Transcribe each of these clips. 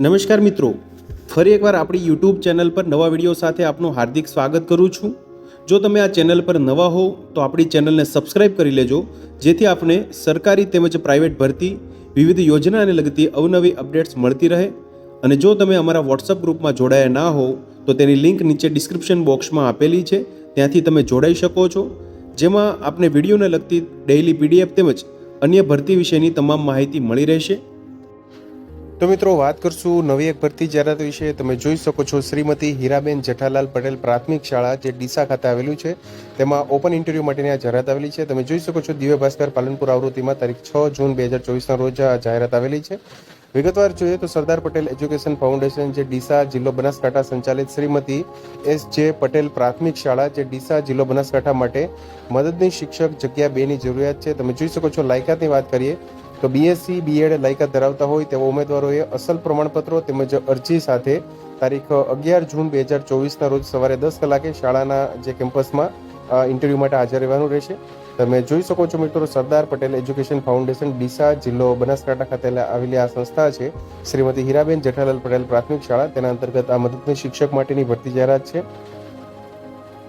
નમસ્કાર મિત્રો, ફરી એકવાર આપણી યુટ્યુબ ચેનલ પર નવા વિડીયો સાથે આપનું હાર્દિક સ્વાગત કરું છું। જો તમે આ ચેનલ પર નવા હો તો આપણી ચેનલને સબસ્ક્રાઇબ કરી લેજો, જેથી આપને સરકારી તેમજ પ્રાઇવેટ ભરતી વિવિધ યોજનાને લગતી અવનવી અપડેટ્સ મળતી રહે। અને જો તમે અમારા વોટ્સઅપ ગ્રુપમાં જોડાયા ના હો તો તેની લિંક નીચે ડિસ્ક્રિપ્શન બોક્સમાં આપેલી છે, ત્યાંથી તમે જોડાઈ શકો છો, જેમાં આપને વિડીયોને લગતી ડેઇલી પીડીએફ તેમજ અન્ય ભરતી વિશેની તમામ માહિતી મળી રહેશે। તો મિત્રો, વાત કરશું નવી એક ભરતી જાહેરાત વિશે। તમે જોઈ શકો છો શ્રીમતી હીરાબેન જેઠાલાલ પટેલ પ્રાથમિક શાળા જે ડીસા ખાતે આવેલું છે, તેમાં ઓપન ઇન્ટરવ્યૂ માટેની આ જાહેરાત આવેલી છે। તમે જોઈ શકો છો દિવ્ય ભાસ્કર પાલનપુર આવૃત્તિમાં તારીખ 6 જૂન 2024ના રોજ આ જાહેરાત આવેલી છે। વિગતવાર જોઈએ તો સરદાર પટેલ એજ્યુકેશન ફાઉન્ડેશન જે ડીસા જિલ્લો બનાસકાંઠા સંચાલિત શ્રીમતી એસ.જે. પટેલ પ્રાથમિક શાળા જે ડીસા જિલ્લો બનાસકાંઠા માટે મદદની શિક્ષક જગ્યા 2ની જરૂરિયાત છે। તમે જોઈ શકો છો લાયકાતની વાત કરીએ તો બીએસસી બીએડ લાયકાત ધરાવતા હોય તેવા ઉમેદવારોએ અસલ પ્રમાણપત્રો તેમજ અરજી સાથે તારીખ 11 જૂન 2024ના રોજ સવારે 10 કલાકે શાળાના જે કેમ્પસમાં ઇન્ટરવ્યૂ માટે હાજર રહેવાનું રહેશે। તમે જોઈ શકો છો મિત્રો, સરદાર પટેલ એજ્યુકેશન ફાઉન્ડેશન ડીસા જિલ્લો બનાસકાંઠા ખાતે આવેલી આ સંસ્થા છે શ્રીમતી હીરાબેન જેઠાલાલ પટેલ પ્રાથમિક શાળા, તેના અંતર્ગત આ મદદની શિક્ષક માટેની ભરતી જાહેરાત છે।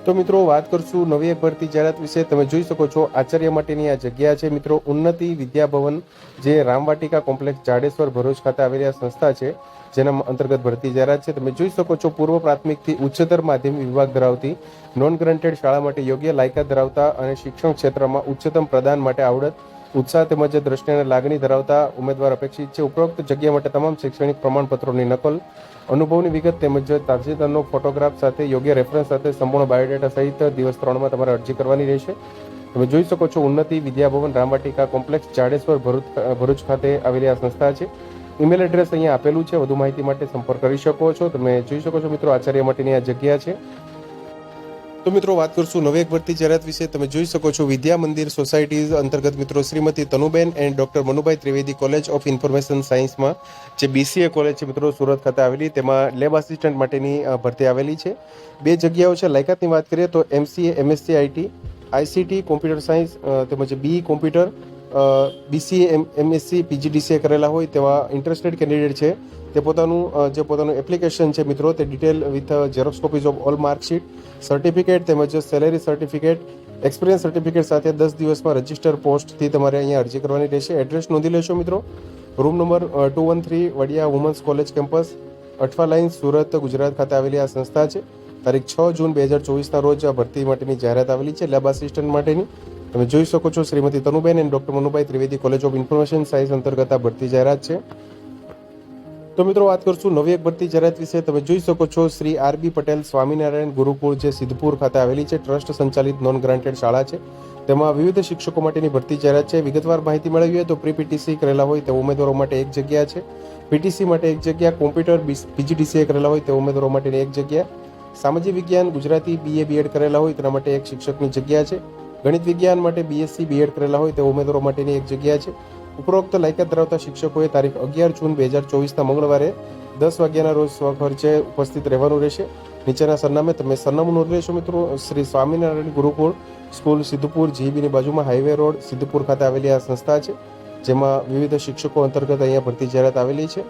તો મિત્રો, વાત કરશું નવી એક ભરતી જાહેરાત વિશે। તમે જોઈ શકો છો આચાર્ય માટેની આ જગ્યા છે મિત્રો, ઉન્નતિ વિદ્યાભવન જે રામવાટિકા કોમ્પ્લેક્સ જાડેશ્વર ભરૂચ ખાતે આવેલી આ સંસ્થા છે, જેના અંતર્ગત ભરતી જાહેરાત છે। તમે જોઈ શકો છો પૂર્વ પ્રાથમિકથી ઉચ્ચતર માધ્યમિક વિભાગ ધરાવતી નોન ગ્રાન્ટેડ શાળા માટે યોગ્ય લાયકાત ધરાવતા અને શિક્ષણ ક્ષેત્રમાં ઉચ્ચતમ પ્રદાન માટે આવડત, ઉત્સાહ તેમજ દ્રષ્ટિ અને લાગણી ધરાવતા ઉમેદવાર અપેક્ષિત છે। ઉપરોક્ત જગ્યા માટે તમામ શૈક્ષણિક પ્રમાણપત્રોની નકલ, અનુભવની વિગત તેમજ તાજેતરનો ફોટોગ્રાફ સાથે યોગ્ય રેફરન્સ સાથે સંપૂર્ણ બાયોડેટા સહિત દિવસ 3માં તમારે અરજી કરવાની રહેશે। તમે જોઈ શકો છો ઉન્નતિ વિદ્યાભવન રામવાટિકા કોમ્પ્લેક્સ જાડેશ્વર ભરૂચ ખાતે આવેલી આ સંસ્થા છે। ઈમેલ એડ્રેસ અહીંયા આપેલું છે, વધુ માહિતી માટે સંપર્ક કરી શકો છો। તમે જોઈ શકો છો મિત્રો આચાર્ય માટેની આ જગ્યા છે। તો મિત્રો, વાત કરશું નવી એક ભરતી જાહેરાત વિશે। તમે જોઈ શકો છો વિદ્યા મંદિર સોસાયટી અંતર્ગત મિત્રો Shrimati Tanuben and doctor Manubhai Trivedi college of information સાયન્સમાં જે બીસીએ કોલેજ છે મિત્રો સુરત ખાતે આવેલી, તેમાં લેબ આસિસ્ટન્ટ માટેની ભરતી આવેલી છે। 2 જગ્યાઓ છે। લાયકાતની વાત કરીએ તો MCA MSc IT ICT computer science તેમજ બી કોમ્પ્યુટર બીસીએ એમએસસી પીજીડીસીએ કરેલા હોય તેવા ઇન્ટરેસ્ટેડ કેન્ડિડેટ છે તે પોતાનું એપ્લિકેશન છે મિત્રો, તે detail with xerox copies of all marksheet, certificate તેમજ સેલેરી સર્ટિફિકેટ, એક્સપિરિયન્સ સર્ટિફિકેટ સાથે 10 દિવસમાં રજિસ્ટર પોસ્ટથી તમારે અહીંયા અરજી કરવાની રહેશે। એડ્રેસ નોંધી લેશો મિત્રો, room number 213 Vadia women's college campus, Athwa line, Surat, Gujarat ખાતે આવેલી આ સંસ્થા છે। તારીખ 6 જૂન 2024ના રોજ આ ભરતી માટેની જાહેરાત આવેલી છે લેબ આસિસ્ટન્ટ માટેની। તમે જોઈ શકો છો Shrimati Tanuben and doctor Manubhai Trivedi college of information science અંતર્ગત આ ભરતી જાહેરાત છે। તો મિત્રો, વાત કરશું નવી એક ભરતી જાહેરાત વિશે। તમે જોઈ શકો છો શ્રી આરબી પટેલ સ્વામિનારાયણ ગુરુકુળ જે સિદ્ધપુર ખાતે આવેલી છે, ટ્રસ્ટ સંચાલિત નોન ગ્રાન્ટેડ શાળા છે, તેમાં વિવિધ શિક્ષકો માટેની ભરતી જાહેરાત છે। વિગતવાર માહિતી મેળવી હોય તો પ્રી પીટીસી કરેલા હોય તેવા ઉમેદવારો માટે 1 જગ્યા છે, પીટીસી માટે 1 જગ્યા, કોમ્પ્યુટર પીજીડીસીએ કરેલા હોય તેવા ઉમેદવારો માટે 1 જગ્યા, સામાજિક વિજ્ઞાન ગુજરાતી બીએ બીએડ કરેલા હોય તેના માટે 1 શિક્ષકની જગ્યા છે, ગણિત વિજ્ઞાન માટે બીએસસી બીએડ કરેલા હોય તેવા ઉમેદવારો માટેની 1 જગ્યા છે। ઉપરોક્ત લાયકાત ધરાવતા શિક્ષકોએ તારીખ 11 જૂન 2024ના મંગળવારે 10 વાગ્યાના રોજ સ્વખર્ચે ઉપસ્થિત રહેવાનું રહેશે। નીચેના સરનામે તમે સરનામું નોંધી લેશો મિત્રો, શ્રી સ્વામિનારાયણ ગુરુકુળ સ્કૂલ સિદ્ધપુર જીબીની બાજુમાં હાઈવે રોડ સિદ્ધપુર ખાતે આવેલી આ સંસ્થા છે, જેમાં વિવિધ શિક્ષકો અંતર્ગત અહીંયા ભરતી જાહેરાત આવેલી છે।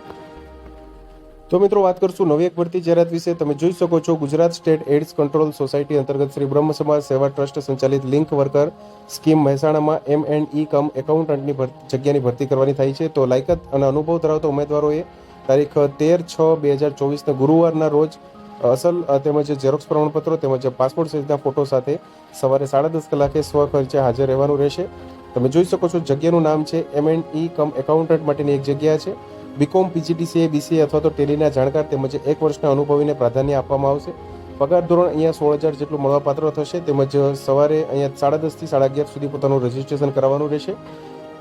તો મિત્રો, વાત કરશું નવી એક ભરતી જાહેરાત વિશે। તમે જોઈ શકો છો Gujarat state AIDS control society અંતર્ગત શ્રી બ્રહ્મ સમાજ સેવા ટ્રસ્ટ સંચાલિત લિંક વર્કર સ્કીમ મહેસાણામાં M&E કમ એકાઉન્ટન્ટની જગ્યાની ભરતી કરવાની થાય છે। તો લાયકાત અને અનુભવ ધરાવતા ઉમેદવારોએ તારીખ 13/6/2024ના ગુરુવારના રોજ અસલ તેમજ ઝેરોક્સ પ્રમાણપત્રો તેમજ પાસપોર્ટ સાઇઝના ફોટો સાથે સવારે 10:30 કલાકે સ્વખર્ચે હાજર રહેવાનું રહેશે। તમે જોઈ શકો છો જગ્યાનું નામ છે M&E કમ એકાઉન્ટન્ટ માટેની 1 જગ્યા છે। બીકોમ પીજીડીસીએ બીસીએ અથવા તો ટેલીના જાણકાર તેમજ 1 વર્ષના અનુભવીને પ્રાધાન્ય આપવામાં આવશે। પગાર ધોરણ અહીંયા 16,000 જેટલું મળવાપાત્ર થશે, તેમજ સવારે અહીંયા 10:30 થી 11:30 સુધી પોતાનું રજીસ્ટ્રેશન કરાવવાનું રહેશે।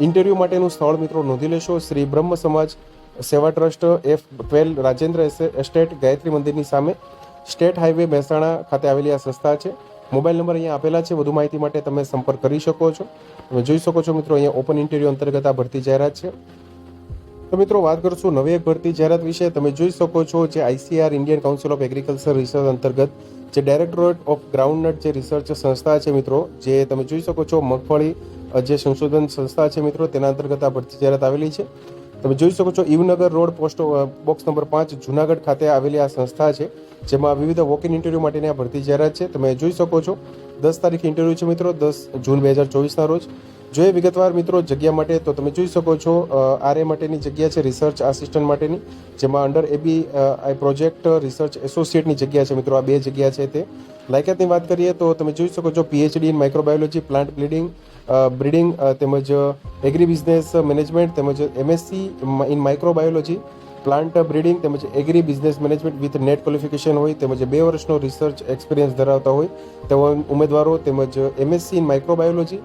ઇન્ટરવ્યૂ માટેનું સ્થળ મિત્રો નોંધી લેશો, શ્રી બ્રહ્મ સમાજ સેવા trust F12 Rajendra estate Gayatri મંદિરની સામે, સ્ટેટ હાઈવે મહેસાણા ખાતે આવેલી આ સંસ્થા છે। મોબાઈલ નંબર અહીંયા આપેલા છે, વધુ માહિતી માટે તમે સંપર્ક કરી શકો છો। તમે જોઈ શકો છો મિત્રો અહીંયા ઓપન ઇન્ટરવ્યૂ અંતર્ગત આ ભરતી જાહેરાત છે। તો મિત્રો, વાત કરશું નવી એક ભરતી જાહેરાત વિશે। તમે જોઈ શકો છો જે ICAR Indian council of agriculture research અંતર્ગત જે ડાયરેક્ટરેટ ઓફ ગ્રાઉન્ડનટ જે રિસર્ચ સંસ્થા છે મિત્રો, જે તમે જોઈ શકો છો મગફળી જે સંશોધન સંસ્થા છે મિત્રો, તેના અંતર્ગત આ ભરતી જાહેરાત આવેલી છે। તમે જોઈ શકો છો Ivnagar road post box number 5 Junagadh ખાતે આવેલી આ સંસ્થા છે, જેમાં વિવિધ વોક ઇન ઇન્ટરવ્યૂ માટેની આ ભરતી જાહેરાત છે. તમે જોઈ શકો છો 10 તારીખે ઇન્ટરવ્યૂ છે મિત્રો, 10 જૂન 2024ના રોજ. જોઈએ વિગતવાર મિત્રો જગ્યા માટે તો તમે જોઈ શકો છો આરએ માટેની જગ્યા છે, રિસર્ચ આસિસ્ટન્ટ માટેની, જેમાં અંડર એબી આઈ પ્રોજેક્ટ રિસર્ચ એસોસિએટની જગ્યા છે મિત્રો. આ 2 જગ્યા છે તે. લાયકાતની વાત કરીએ તો તમે જોઈ શકો છો PhD in microbiology, plant breeding તેમજ એગ્રી બિઝનેસ મેનેજમેન્ટ તેમજ MSc in microbiology, plant breeding તેમજ agri business management with NET qualification હોય તેમજ 2 વર્ષનો રિસર્ચ એક્સપિરિયન્સ ધરાવતા હોય તેવા ઉમેદવારો તેમજ MSc in microbiology,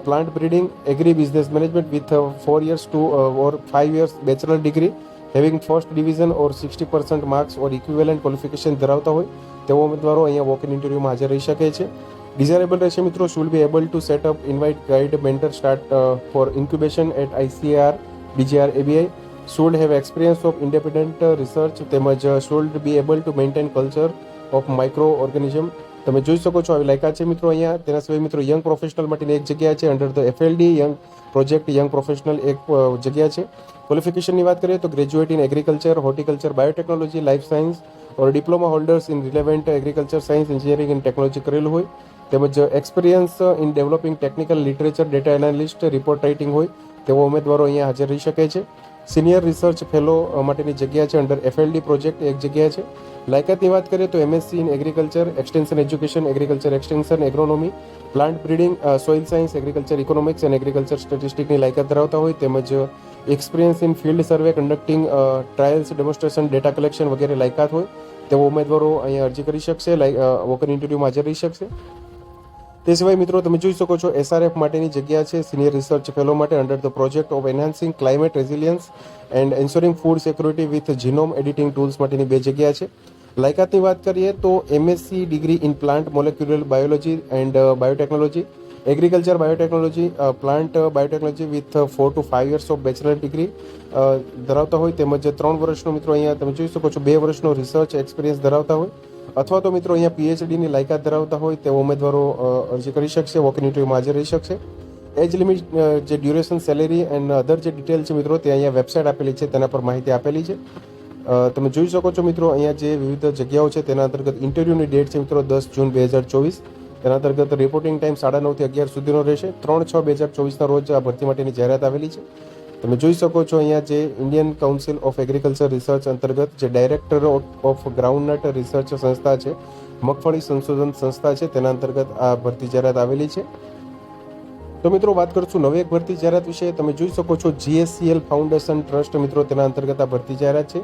plant breeding, agri business management with 4 years to or 5 years bachelor degree having first division or 60% marks or equivalent qualification ધરાવતા હોય તેવા ઉમેદવારો અહીંયા વોક ઇન ઇન્ટરવ્યુમાં હાજર રહી શકે છે. ડિઝાયરેબલ રહેશે મિત્રો should be able to set up invite guide mentor start for incubation at ICAR DGR ABI, should have experience of independent research તેમજ should be able to maintain culture of microorganism. તમે જોઈ શકો છો આવી લાયકાત છે મિત્રો અહીંયા. તેના સિવાય મિત્રો યંગ પ્રોફેશનલ માટેની એક જગ્યા છે, under the FLD young project young professional એક જગ્યા છે. ક્વોલિફિકેશનની વાત કરીએ તો graduate in agriculture, horticulture, biotechnology, life science or diploma holders in relevant agriculture science, engineering and technology કરેલું હોય તેમજ experience in developing technical literature, data analyst, report writing હોય તેવા ઉમેદવારો અહીંયા હાજર રહી શકે છે. સિનિયર રિસર્ચ ફેલો માટેની જગ્યા છે, અંડર FLD પ્રોજેક્ટ એક જગ્યા છે. લાયકાતની વાત કરીએ તો MSc in agriculture, extension education, agriculture extension, એગ્રોનોમી, plant breeding, soil science, agriculture economics અને એગ્રીકલ્ચર સ્ટેટિસ્ટિકની લાયકાત ધરાવતા હોય તેમજ experience in field survey, conducting trials, demonstration, data collection વગેરે લાયકાત હોય તેવા ઉમેદવારો અહીંયા અરજી કરી શકશે, વોક ઇન ઇન્ટરવ્યુમાં હાજર રહી શકશે. તે સિવાય મિત્રો તમે જોઈ શકો છો SRF માટેની જગ્યા છે, સિનિયર રિસર્ચ ફેલો માટે, under the project of enhancing climate resilience and ensuring food security with genome editing tools માટેની 2 જગ્યા છે. લાયકાતની વાત કરીએ તો MSc degree in plant molecular biology and biotechnology, agriculture biotechnology, plant biotechnology with 4 to 5 years of bachelor degree ધરાવતા હોય તેમજ 3 વર્ષનો મિત્રો અહીંયા તમે જોઈ શકો છો 2 વર્ષનો રિસર્ચ એક્સપિરિયન્સ ધરાવતા હોય અથવા તો મિત્રો અહીંયા PhDની લાયકાત ધરાવતા હોય તેવા ઉમેદવારો અરજી કરી શકશે, વોક ઇન ઇન્ટરવ્યુમાં હાજર રહી શકશે. એજ લિમિટ, જે ડ્યુરેશન, સેલેરી એન્ડ અધર જે ડિટેલ છે મિત્રો તે અહીંયા વેબસાઇટ આપેલી છે, તેના પર માહિતી આપેલી છે. તમે જોઈ શકો છો મિત્રો અહીંયા જે વિવિધ જગ્યાઓ છે તેના અંતર્ગત ઇન્ટરવ્યૂની ડેટ છે મિત્રો 10 જૂન 2024. તેના અંતર્ગત રિપોર્ટિંગ ટાઈમ 9:30 થી 11 સુધીનો રહેશે. 3/6/2024ના રોજ આ ભરતી માટેની જાહેરાત આવેલી છે. તમે જોઈ શકો છો અહીંયા જે Indian council of agriculture research અંતર્ગત જે ડાયરેક્ટર ઓફ ગ્રાઉન્ડનટ રિસર્ચ સંસ્થા છે, મગફળી સંશોધન સંસ્થા છે, તેના અંતર્ગત આ ભરતી જાહેરાત આવેલી છે. તો મિત્રો વાત કરશું નવી એક ભરતી જાહેરાત વિશે. તમે જોઈ શકો છો GSCL ફાઉન્ડેશન ટ્રસ્ટ મિત્રો તેના અંતર્ગત આ ભરતી જાહેરાત છે.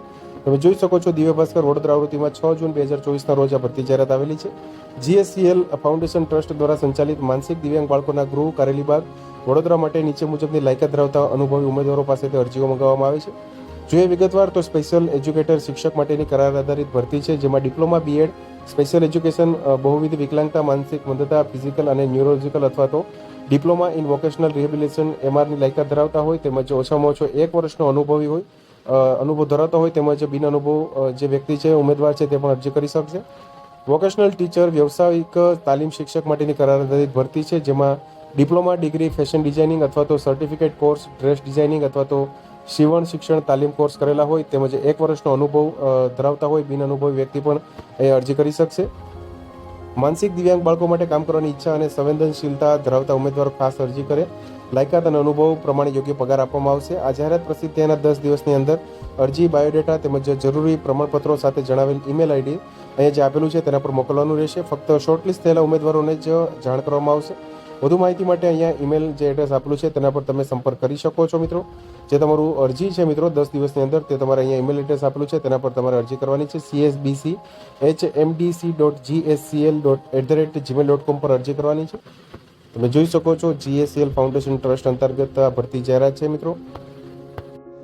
તમે જોઈ શકો છો દિવ્ય ભાસ્કર વડોદરા આવૃત્તિમાં 6 જૂન 2024ના રોજ આ ભરતી જાહેરાત આવેલી છે. GSCL ફાઉન્ડેશન ટ્રસ્ટ દ્વારા સંચાલિત માનસિક દિવ્યાંગ બાળકોના ગૃહ કારેલીબાગ વડોદરા માટે નીચે મુજબની લાયકાત ધરાવતા અનુભવી ઉમેદવારો પાસેથી અરજીઓ મંગાવવામાં આવે છે. જોઈએ વિગતવાર તો સ્પેશિયલ એજ્યુકેટર શિક્ષક માટેની કરાર આધારિત ભરતી છે, જેમાં ડિપ્લોમા, BEd, સ્પેશિયલ એજ્યુકેશન, બહુવિધ વિકલાંગતા, માનસિક મંદતા, ફિઝિકલ અને ન્યુરોલોજીકલ અથવા તો ડિપ્લોમા ઇન વોકેશનલ રિહેબિલિટેશન MRની લાયકાત ધરાવતા હોય તેમજ ઓછામાં ઓછો 1 વર્ષનો અનુભવી હોય અનુભવ ધરાવતા હોય તેમજ બિન અનુભવ જે વ્યક્તિ છે ઉમેદવાર છે તે પણ અરજી કરી શકશે. વોકેશનલ ટીચર, વ્યવસાયિક તાલીમ શિક્ષક માટેની કરાર આધારિત ભરતી છે, જેમાં ડિપ્લોમા ડિગ્રી ફેશન ડિઝાઇનિંગ અથવા તો સર્ટિફિકેટ કોર્સ ડ્રેસ ડિઝાઇનિંગ અથવા તો સીવણ શિક્ષણ તાલીમ કોર્સ કરેલા હોય તેમજ 1 વર્ષનો અનુભવ ધરાવતા હોય બિન અનુભવી વ્યક્તિ પણ એ અરજી કરી શકશે. માનસિક દિવ્યાંગ બાળકો માટે કામ કરવાની ઈચ્છા અને સંવેદનશીલતા ધરાવતા ઉમેદવારો ખાસ અરજી કરે. લાયકાત અને અનુભવ પ્રમાણે યોગ્ય પગાર આપવામાં આવશે. આ જાહેરાત પ્રસિદ્ધ થયાના 10 દિવસની અંદર અરજી, બાયોડેટા તેમજ જરૂરી પ્રમાણપત્રો સાથે જણાવેલ ઈમેલ ID અહીંયા જે આપેલું છે તેના પર મોકલવાનું રહેશે. ફક્ત શોર્ટલિસ્ટ થયેલા ઉમેદવારોને જ જાણ કરવામાં આવશે. વધુ માહિતી માટે અહીંયા ઈમેલ જે એડ્રેસ આપેલું છે તેના પર તમે સંપર્ક કરી શકો છો મિત્રો. જે તમારું અરજી છે મિત્રો 10 દિવસની અંદર તે તમારે અહીંયા ઈમેલ એડ્રેસ આપેલું છે તેના પર તમારે અરજી કરવાની છે. csbchmdc.gscl@gmail.com પર અરજી કરવાની છે. તમે જોઈ શકો છો GSCL ફાઉન્ડેશન ટ્રસ્ટ અંતર્ગત આ ભરતી જાહેરાત છે મિત્રો.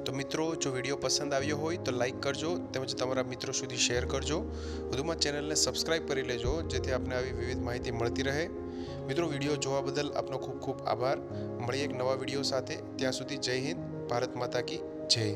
તો મિત્રો જો વિડીયો પસંદ આવ્યો હોય તો લાઈક કરજો તેમજ તમારા મિત્રો સુધી શેર કરજો. વધુમાં ચેનલને સબસ્ક્રાઈબ કરી લેજો જેથી આપને આવી વિવિધ માહિતી મળતી રહે. મિત્રો વિડીયો જોવા બદલ આપનો ખૂબ ખૂબ આભાર. મળીએ એક નવા વિડીયો સાથે. ત્યાં સુધી જય હિન્દ, ભારત માતા કી જય.